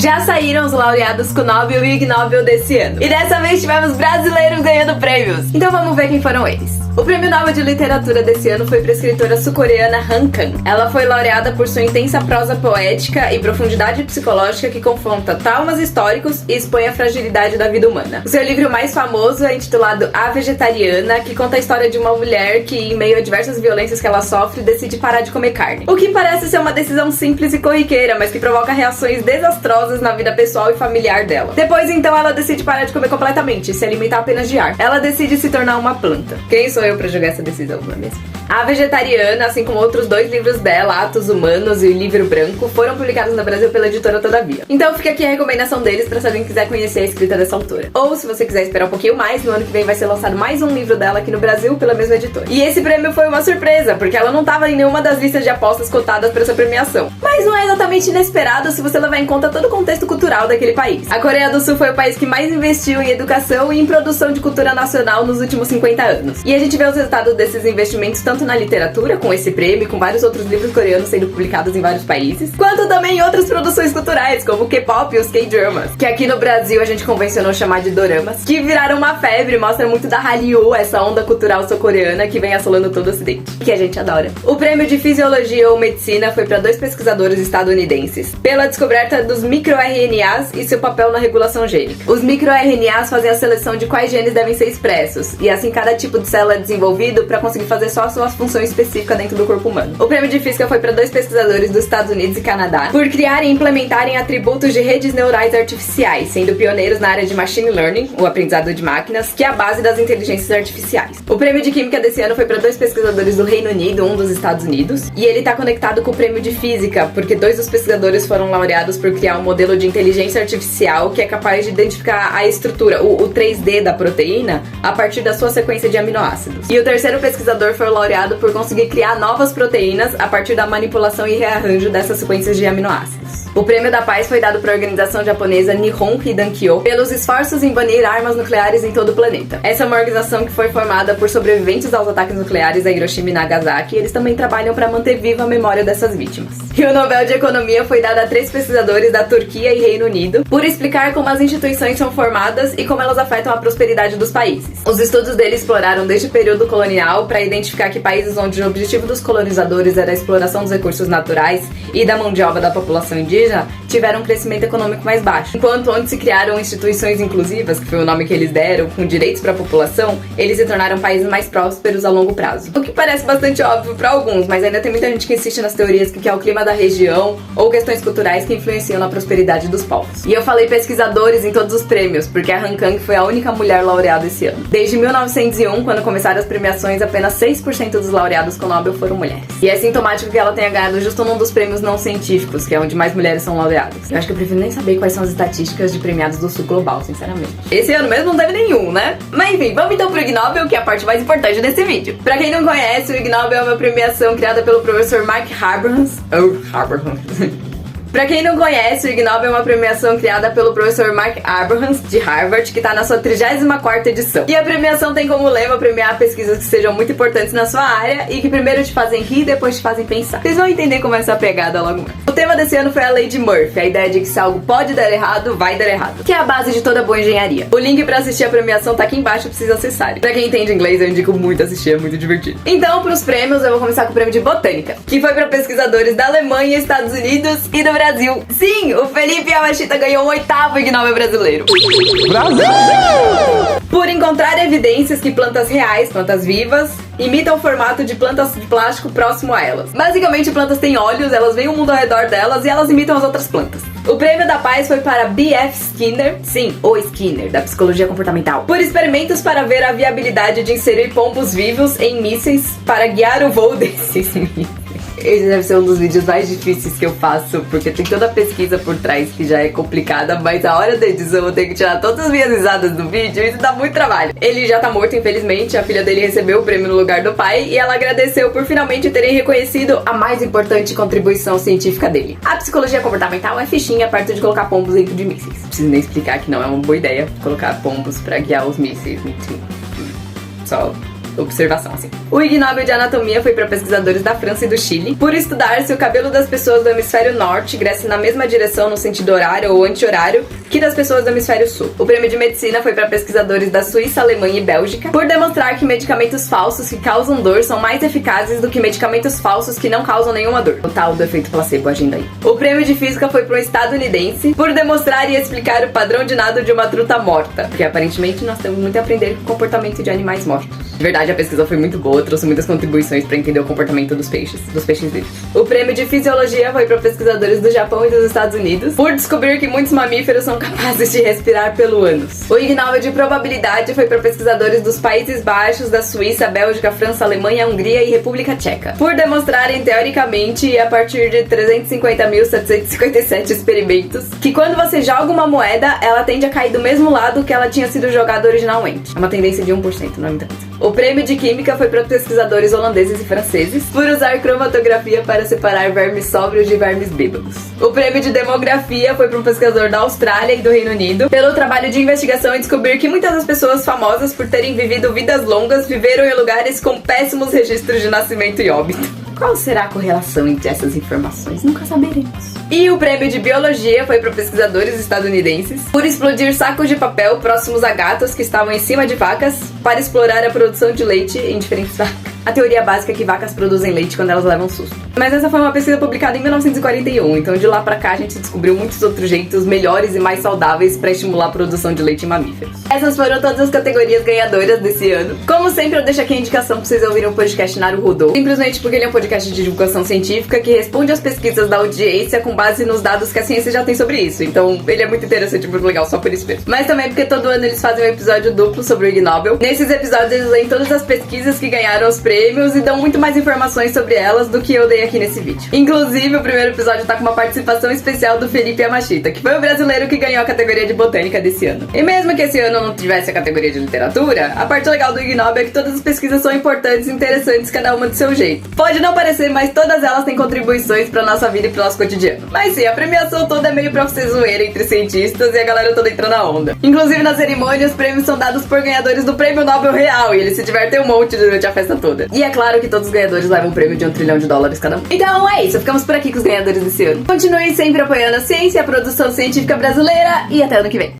Já saíram os laureados com Nobel e Ig Nobel desse ano. E dessa vez tivemos brasileiros ganhando prêmios. Então vamos ver quem foram eles. O Prêmio Nobel de Literatura desse ano foi para a escritora sul-coreana Han Kang. Ela foi laureada por sua intensa prosa poética e profundidade psicológica que confronta traumas históricos e expõe a fragilidade da vida humana. O seu livro mais famoso é intitulado A Vegetariana, que conta a história de uma mulher que, em meio a diversas violências que ela sofre, decide parar de comer carne. O que parece ser uma decisão simples e corriqueira, mas que provoca reações desastrosas na vida pessoal e familiar dela. Depois, então, ela decide parar de comer completamente e se alimentar apenas de ar. Ela decide se tornar uma planta. Quem sou eu pra julgar essa decisão, não é mesmo? A Vegetariana, assim como outros 2 livros dela, Atos Humanos e o Livro Branco, foram publicados no Brasil pela editora Todavia. Então fica aqui a recomendação deles pra se alguém quiser conhecer a escrita dessa autora. Ou se você quiser esperar um pouquinho mais, no ano que vem vai ser lançado mais um livro dela aqui no Brasil pela mesma editora. E esse prêmio foi uma surpresa, porque ela não tava em nenhuma das listas de apostas cotadas para essa premiação. Mas não é exatamente inesperado se você levar em conta todo o contexto cultural daquele país. A Coreia do Sul foi o país que mais investiu em educação e em produção de cultura nacional nos últimos 50 anos. E a gente vê os resultados desses investimentos tanto na literatura, com esse prêmio e com vários outros livros coreanos sendo publicados em vários países, quanto também em outras produções culturais, como o K-pop e os K-dramas, que aqui no Brasil a gente convencionou chamar de doramas, que viraram uma febre e mostra muito da Hallyu, essa onda cultural sul-coreana que vem assolando todo o ocidente, que a gente adora. O prêmio de Fisiologia ou Medicina foi para 2 pesquisadores estadunidenses, pela descoberta dos microRNAs e seu papel na regulação gênica. Os microRNAs fazem a seleção de quais genes devem ser expressos, e assim cada tipo de célula é desenvolvido para conseguir fazer só a sua função específica dentro do corpo humano. O prêmio de Física foi para 2 pesquisadores dos Estados Unidos e Canadá, por criarem e implementarem atributos de redes neurais artificiais, sendo pioneiros na área de Machine Learning, o aprendizado de máquinas, que é a base das inteligências artificiais. O prêmio de Química desse ano foi para 2 pesquisadores do Reino Unido, um dos Estados Unidos, e ele está conectado com o prêmio de Física, porque 2 dos pesquisadores foram laureados por criar um modelo de inteligência artificial que é capaz de identificar a estrutura, o 3D da proteína, a partir da sua sequência de aminoácidos. E o terceiro pesquisador foi laureado por conseguir criar novas proteínas a partir da manipulação e rearranjo dessas sequências de aminoácidos. O Prêmio da Paz foi dado para a organização japonesa Nihon Hidankyo pelos esforços em banir armas nucleares em todo o planeta. Essa é uma organização que foi formada por sobreviventes aos ataques nucleares a Hiroshima e Nagasaki, e eles também trabalham para manter viva a memória dessas vítimas. E o Nobel de Economia foi dado a 3 pesquisadores da Turquia e Reino Unido por explicar como as instituições são formadas e como elas afetam a prosperidade dos países. Os estudos deles exploraram desde o período colonial para identificar que países onde o objetivo dos colonizadores era a exploração dos recursos naturais e da mão de obra da população indígena tiveram um crescimento econômico mais baixo. Enquanto onde se criaram instituições inclusivas, que foi o nome que eles deram, com direitos para a população, eles se tornaram países mais prósperos a longo prazo. O que parece bastante óbvio para alguns, mas ainda tem muita gente que insiste nas teorias que é o clima da região ou questões culturais que influenciam na prosperidade dos povos. E eu falei pesquisadores em todos os prêmios, porque a Han Kang foi a única mulher laureada esse ano. Desde 1901, quando começaram as premiações, apenas 6% dos laureados com Nobel foram mulheres. E é sintomático que ela tenha ganhado justo num dos prêmios não científicos, que é onde mais mulheres são laureadas. Eu acho que eu prefiro nem saber quais são as estatísticas de premiados do sul global, sinceramente. Esse ano mesmo não teve nenhum, né? Mas enfim, vamos então pro Ig Nobel, que é a parte mais importante desse vídeo. Pra quem não conhece, o Ig Nobel é uma premiação criada pelo professor Mark Habermas. Pra quem não conhece, o Ig Nobel é uma premiação criada pelo professor Mark Abrahams, de Harvard, que tá na sua 34ª edição. E a premiação tem como lema premiar pesquisas que sejam muito importantes na sua área e que primeiro te fazem rir e depois te fazem pensar. Vocês vão entender como é essa pegada logo mais. O tema desse ano foi a lei de Murphy, a ideia de que se algo pode dar errado, vai dar errado, que é a base de toda boa engenharia. O link pra assistir a premiação tá aqui embaixo, precisa acessar. Pra quem entende inglês, eu indico muito assistir, é muito divertido. Então, pros prêmios, eu vou começar com o prêmio de Botânica, que foi pra pesquisadores da Alemanha, Estados Unidos e do Brasil. Sim, o Felipe Yamashita ganhou o 8º Ig Nobel brasileiro. Brasil! Por encontrar evidências que plantas reais, plantas vivas, imitam o formato de plantas de plástico próximo a elas. Basicamente, plantas têm olhos, elas veem o mundo ao redor delas e elas imitam as outras plantas. O Prêmio da Paz foi para B.F. Skinner, sim, o Skinner, da psicologia comportamental, por experimentos para ver a viabilidade de inserir pombos vivos em mísseis para guiar o voo desses mísseis. Esse deve ser um dos vídeos mais difíceis que eu faço, porque tem toda a pesquisa por trás que já é complicada, mas a hora da edição eu vou ter que tirar todas as minhas risadas do vídeo e isso dá muito trabalho. Ele já tá morto, infelizmente, a filha dele recebeu o prêmio no lugar do pai e ela agradeceu por finalmente terem reconhecido a mais importante contribuição científica dele. A psicologia comportamental é fichinha perto de colocar pombos dentro de mísseis. Não preciso nem explicar que não é uma boa ideia colocar pombos pra guiar os mísseis, enfim. Só observação, assim. O Ig Nobel de Anatomia foi para pesquisadores da França e do Chile, por estudar se o cabelo das pessoas do hemisfério norte cresce na mesma direção no sentido horário ou anti-horário que das pessoas do hemisfério sul. O prêmio de medicina foi para pesquisadores da Suíça, Alemanha e Bélgica, por demonstrar que medicamentos falsos que causam dor são mais eficazes do que medicamentos falsos que não causam nenhuma dor. O tal do efeito placebo agindo aí. O prêmio de física foi para um estadunidense, por demonstrar e explicar o padrão de nado de uma truta morta, porque aparentemente nós temos muito a aprender com o comportamento de animais mortos. De verdade, a pesquisa foi muito boa, trouxe muitas contribuições para entender o comportamento dos peixes vivos. O prêmio de fisiologia foi para pesquisadores do Japão e dos Estados Unidos, por descobrir que muitos mamíferos são capazes de respirar pelo ânus. O Ig Nobel de probabilidade foi para pesquisadores dos Países Baixos, da Suíça, Bélgica, França, Alemanha, Hungria e República Tcheca, por demonstrarem teoricamente e a partir de 350.757 experimentos que quando você joga uma moeda, ela tende a cair do mesmo lado que ela tinha sido jogada originalmente. É uma tendência de 1%, não é muita coisa. O prêmio de química foi para pesquisadores holandeses e franceses, por usar cromatografia para separar vermes sóbrios de vermes bêbados. O prêmio de demografia foi para um pesquisador da Austrália e do Reino Unido, pelo trabalho de investigação e descobrir que muitas das pessoas famosas por terem vivido vidas longas viveram em lugares com péssimos registros de nascimento e óbito. Qual será a correlação entre essas informações? Nunca saberemos. E o prêmio de biologia foi para pesquisadores estadunidenses, por explodir sacos de papel próximos a gatos que estavam em cima de vacas para explorar a produção de leite em diferentes vacas. A teoria básica é que vacas produzem leite quando elas levam susto. Mas essa foi uma pesquisa publicada em 1941, então de lá pra cá a gente descobriu muitos outros jeitos melhores e mais saudáveis para estimular a produção de leite em mamíferos. Essas foram todas as categorias ganhadoras desse ano. Como sempre, eu deixo aqui a indicação pra vocês ouvirem o podcast Naruhodô, simplesmente porque ele é um podcast de divulgação científica que responde às pesquisas da audiência com base nos dados que a ciência já tem sobre isso. Então ele é muito interessante e muito legal só por isso mesmo. Mas também porque todo ano eles fazem um episódio duplo sobre o Ig Nobel. Nesses episódios eles leem todas as pesquisas que ganharam os prêmios e dão muito mais informações sobre elas do que eu dei aqui nesse vídeo. Inclusive, o primeiro episódio tá com uma participação especial do Felipe Yamashita, que foi o brasileiro que ganhou a categoria de botânica desse ano. E mesmo que esse ano não tivesse a categoria de literatura, a parte legal do Ig Nobel é que todas as pesquisas são importantes e interessantes, cada uma do seu jeito. Pode não parecer, mas todas elas têm contribuições pra nossa vida e pro nosso cotidiano. Mas sim, a premiação toda é meio pra você zoeira entre cientistas e a galera toda entrando na onda. Inclusive, na cerimônia, os prêmios são dados por ganhadores do Prêmio Nobel real e eles se divertem um monte durante a festa toda. E é claro que todos os ganhadores levam um prêmio de $1 trilhão cada um. Então é isso, ficamos por aqui com os ganhadores desse ano. Continuem sempre apoiando a ciência e a produção científica brasileira e até ano que vem.